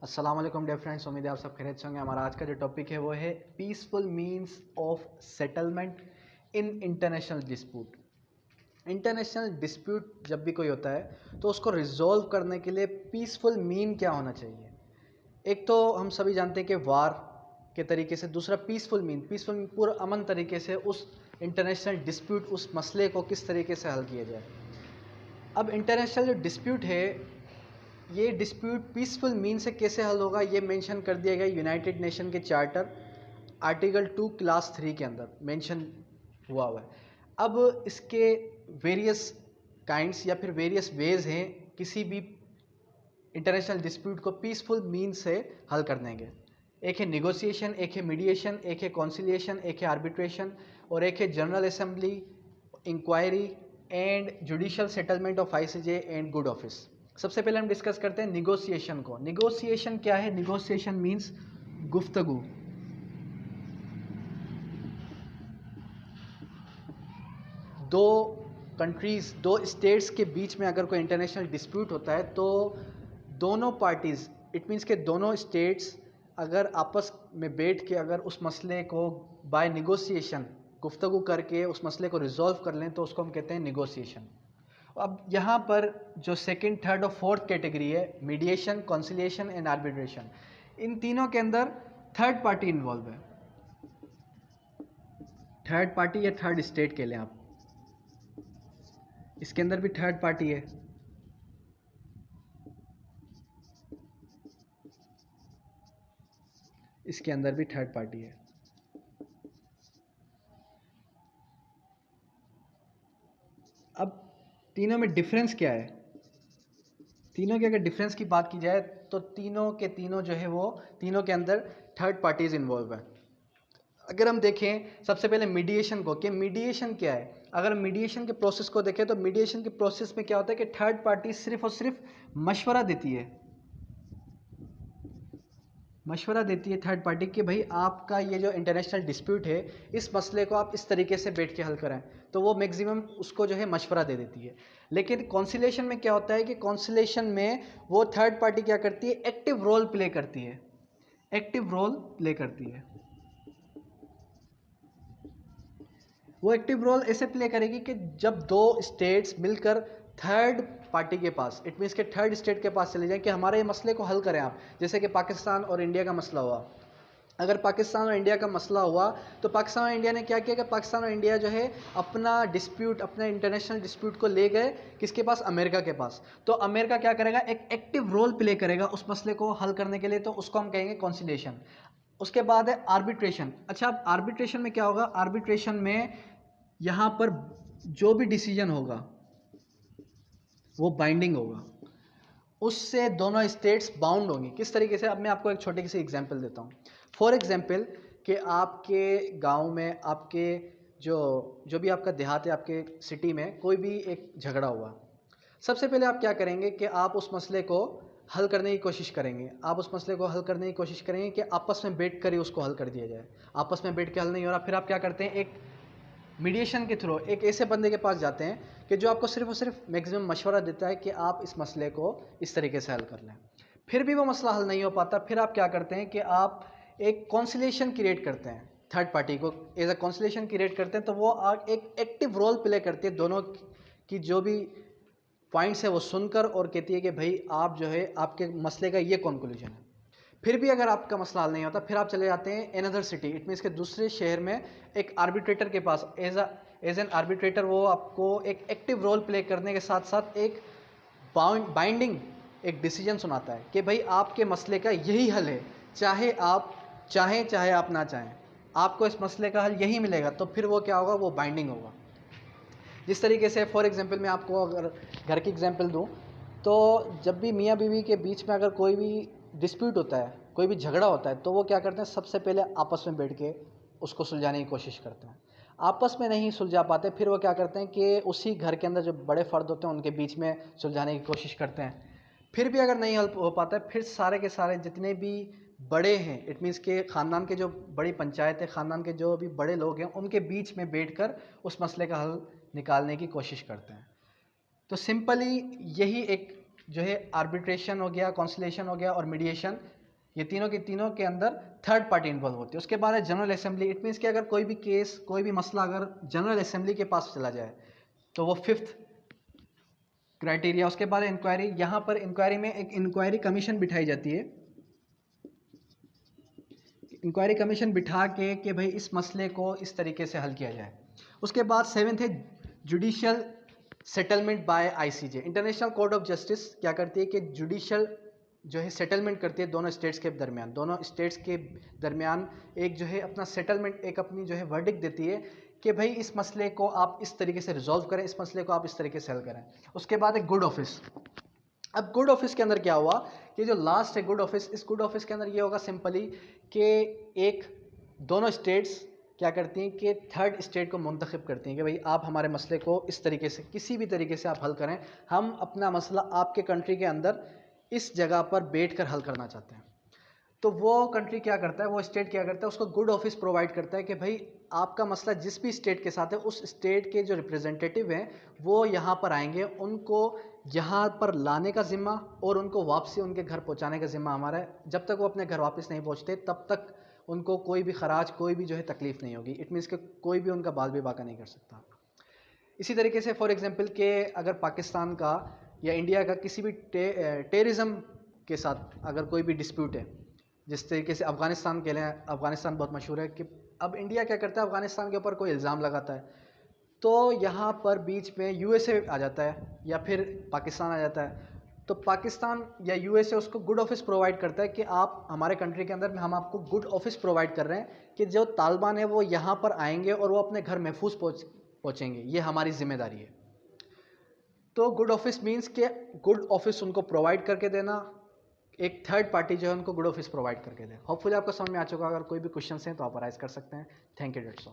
अस्सलाम वालेकुम dear friends, उम्मीद है आप सब खैरियत से होंगे। हमारा आज का जो टॉपिक है वो है peaceful means of settlement in international dispute. International dispute जब भी कोई होता है तो उसको रिजॉल्व करने के लिए पीसफुल मीन क्या होना चाहिए। एक तो हम सभी जानते हैं कि वार के तरीके से, दूसरा पीसफुल मीन पूरा अमन तरीके से उस इंटरनेशनल डिस्प्यूट, उस मसले को किस तरीके से हल किया जाए। अब इंटरनेशनल जो डिस्प्यूट है, ये डिस्प्यूट पीसफुल मीन से कैसे हल होगा, ये मेंशन कर दिया गया यूनाइटेड नेशन के चार्टर आर्टिकल 2 क्लास 3 के अंदर मेंशन हुआ है। अब इसके वेरियस काइंड्स या फिर वेरियस वेज हैं किसी भी इंटरनेशनल डिस्प्यूट को पीसफुल मीन से हल करने के। एक है निगोसिएशन, एक है मीडिएशन, एक है कॉन्सिलिएशन, एक है आर्बिट्रेशन और एक है general assembly, inquiry and judicial settlement of ICJ and good office. सबसे पहले हम डिस्कस करते हैं निगोसिएशन को। निगोसिएशन क्या है? निगोसिएशन मीन्स गुफ्तगू। दो कंट्रीज, दो स्टेट्स के बीच में अगर कोई इंटरनेशनल डिस्प्यूट होता है तो दोनों पार्टीज, इट मीन्स के दोनों स्टेट्स अगर आपस में बैठ के अगर उस मसले को बाय निगोसिएशन, गुफ्तगू करके उस मसले को रिजॉल्व कर लें तो उसको हम कहते हैं निगोसिएशन। अब यहाँ पर जो सेकंड, थर्ड और फोर्थ कैटेगरी है, मीडिएशन, कॉन्सिलिएशन एंड आर्बिट्रेशन, इन तीनों के अंदर थर्ड पार्टी इन्वॉल्व है। थर्ड पार्टी या थर्ड स्टेट कह लें आप, इसके अंदर भी थर्ड पार्टी है। इसके अंदर भी थर्ड पार्टी है। अब तीनों में डिफरेंस क्या है? तीनों के अगर डिफरेंस की बात की जाए तो तीनों के तीनों जो है वो तीनों के अंदर थर्ड पार्टीज इन्वॉल्व है। अगर हम देखें सबसे पहले मीडिएशन को, कि मीडिएशन क्या है। अगर मीडिएशन के प्रोसेस को देखें तो मीडिएशन के प्रोसेस में क्या होता है कि थर्ड पार्टी सिर्फ और सिर्फ मशवरा देती है। मशवरा देती है थर्ड पार्टी कि भाई आपका ये जो इंटरनेशनल डिस्प्यूट है, इस मसले को आप इस तरीके से बैठ के हल करें, तो वो मैक्सिमम उसको जो है मशवरा दे देती है। लेकिन कॉन्सिलेशन में क्या होता है कि कॉन्सिलेशन में वो थर्ड पार्टी क्या करती है, एक्टिव रोल प्ले करती है। एक्टिव रोल प्ले करती है। वो एक्टिव रोल ऐसे प्ले करेगी कि जब दो स्टेट्स मिलकर थर्ड पार्टी के पास, इट मीन्स के थर्ड स्टेट के पास चले जाएं कि हमारे मसले को हल करें आप। जैसे कि पाकिस्तान और इंडिया का मसला हुआ। अगर पाकिस्तान और इंडिया का मसला हुआ तो पाकिस्तान और इंडिया ने क्या किया कि पाकिस्तान और इंडिया जो है अपना डिस्प्यूट, अपना इंटरनेशनल डिस्प्यूट को ले गए किसके पास? अमेरिका के पास। तो अमेरिका क्या करेगा? एक एक्टिव रोल प्ले करेगा उस मसले को हल करने के लिए, तो उसको हम कहेंगे कॉन्सिलिएशन। उसके बाद है आर्बिट्रेशन। अच्छा, अब आर्बिट्रेशन में क्या होगा? आर्बिट्रेशन में यहाँ पर जो भी डिसीजन होगा वो बाइंडिंग होगा, उससे दोनों स्टेट्स बाउंड होंगी। किस तरीके से? अब मैं आपको एक छोटी सी एग्जांपल देता हूँ। फॉर एग्जांपल कि आपके गांव में, आपके जो भी आपका देहात है, आपके सिटी में कोई भी एक झगड़ा हुआ। सबसे पहले आप क्या करेंगे कि आप उस मसले को हल करने की कोशिश करेंगे। आप उस मसले को हल करने की कोशिश करेंगे कि आपस में बैठ कर ही उसको हल कर दिया जाए। आपस में बैठ के हल नहीं हो रहा, फिर आप क्या करते हैं, एक मीडिएशन के थ्रू एक ऐसे बंदे के पास जाते हैं कि जो आपको सिर्फ और सिर्फ मैक्सिमम मशवरा देता है कि आप इस मसले को इस तरीके से हल कर लें। फिर भी वो मसला हल नहीं हो पाता, फिर आप क्या करते हैं कि आप एक कॉन्सिलेशन क्रिएट करते हैं। थर्ड पार्टी को एज अ कॉन्सिलेशन क्रिएट करते हैं, तो वो एक एक्टिव रोल प्ले करती है दोनों की जो भी पॉइंट्स है वो सुनकर, और कहती है कि भाई आप जो है, आपके मसले का ये कंक्लूजन है। फिर भी अगर आपका मसला हल नहीं होता, फिर आप चले जाते हैं एनदर सिटी, इट मीन्स के दूसरे शहर में एक आर्बिट्रेटर के पास। एज एन आर्बिट्रेटर वो आपको एक एक्टिव रोल प्ले करने के साथ साथ एक बाइंडिंग एक डिसीजन सुनाता है कि भाई आपके मसले का यही हल है, चाहे आप चाहें चाहे आप ना चाहें, आपको इस मसले का हल यही मिलेगा। तो फिर वो क्या होगा? वो बाइंडिंग होगा। जिस तरीके से फॉर एग्जांपल मैं आपको अगर घर की एग्जांपल दूं, तो जब भी मियाँ बीवी के बीच में अगर कोई भी डिस्प्यूट होता है, कोई भी झगड़ा होता है, तो वो क्या करते हैं? सबसे पहले आपस में बैठ के उसको सुलझाने की कोशिश करते हैं। आपस में नहीं सुलझा पाते, फिर वो क्या करते हैं कि उसी घर के अंदर जो बड़े फ़र्द होते हैं उनके बीच में सुलझाने की कोशिश करते हैं। फिर भी अगर नहीं हल हो पाता है, फिर सारे के सारे जितने भी बड़े हैं, इट मीन्स के ख़ानदान के जो बड़ी पंचायत है, ख़ानदान के जो भी बड़े लोग हैं, उनके बीच में बैठकर उस मसले का हल निकालने की कोशिश करते हैं। तो सिंपली यही एक जो है आर्बिट्रेशन हो गया, कॉन्सलेशन हो गया और मीडिएशन, ये तीनों के तीनों के अंदर थर्ड पार्टी इन्वॉल्व होती है। उसके बाद है जनरल असेंबली। इट मीन्स कि अगर कोई भी केस, कोई भी मसला अगर जनरल असेंबली के पास चला जाए तो वो फिफ्थ क्राइटेरिया। उसके बाद इंक्वायरी। यहाँ पर इंक्वायरी में एक इंक्वायरी कमीशन बिठाई जाती है, इंक्वायरी कमीशन बिठा के कि भाई इस मसले को इस तरीके से हल किया जाए। उसके बाद सेवेंथ है judicial settlement by ICJ. International court of justice क्या करती है कि जुडिशियल जो है सेटलमेंट करती है दोनों स्टेट्स के दरमियान, दोनों स्टेट्स के दरमियान एक जो है अपना सेटलमेंट, एक अपनी जो है वर्डिक्ट देती है कि भाई इस मसले को आप इस तरीके से रिजॉल्व करें, इस मसले को आप इस तरीके से हल करें। उसके बाद एक गुड ऑफिस। अब गुड ऑफिस के अंदर क्या हुआ कि जो लास्ट है गुड ऑफिस, इस गुड ऑफिस के अंदर ये होगा सिंपली कि एक दोनों स्टेट्स क्या करती हैं कि थर्ड स्टेट को मुंतखब करती हैं कि भाई आप हमारे मसले को इस तरीके से, किसी भी तरीके से आप हल करें, हम अपना मसला आपके कंट्री के अंदर इस जगह पर बैठ कर हल करना चाहते हैं। तो वो कंट्री क्या करता है, वो स्टेट क्या करता है, उसको गुड ऑफिस प्रोवाइड करता है कि भाई आपका मसला जिस भी स्टेट के साथ है, उस स्टेट के जो रिप्रेजेंटेटिव हैं वो यहाँ पर आएंगे, उनको यहाँ पर लाने का ज़िम्मा और उनको वापसी उनके घर पहुँचाने का ज़िम्मा हमारा है। जब तक वो अपने घर वापस नहीं पहुँचते तब तक उनको कोई भी खराज, कोई भी जो है तकलीफ़ नहीं होगी। इट मीन्स कि कोई भी उनका बाल भी बाका नहीं कर सकता। इसी तरीके से फॉर एग्जांपल के अगर पाकिस्तान का या इंडिया का किसी भी टेररिज्म के साथ अगर कोई भी डिस्प्यूट है, जिस तरीके से अफ़गानिस्तान के लिए, अफ़गानिस्तान बहुत मशहूर है कि अब इंडिया क्या करता है, अफ़गानिस्तान के ऊपर कोई इल्ज़ाम लगाता है तो यहाँ पर बीच में यूएसए आ जाता है या फिर पाकिस्तान आ जाता है। तो पाकिस्तान या यूएसए उसको गुड ऑफिस प्रोवाइड करता है कि आप हमारे कंट्री के अंदर हम आपको गुड ऑफिस प्रोवाइड कर रहे हैं कि जो तालिबान है वो यहाँ पर आएंगे और वो अपने घर महफूज पहुँचेंगे, ये हमारी जिम्मेदारी है। तो गुड ऑफिस मीन्स के गुड ऑफिस उनको प्रोवाइड करके देना, एक थर्ड पार्टी जो है उनको गुड ऑफिस प्रोवाइड करके दे। होपफुली आपको समझ में आ चुका। अगर कोई भी क्वेश्चन हैं तो आप राइज कर सकते हैं। Thank you, that's all.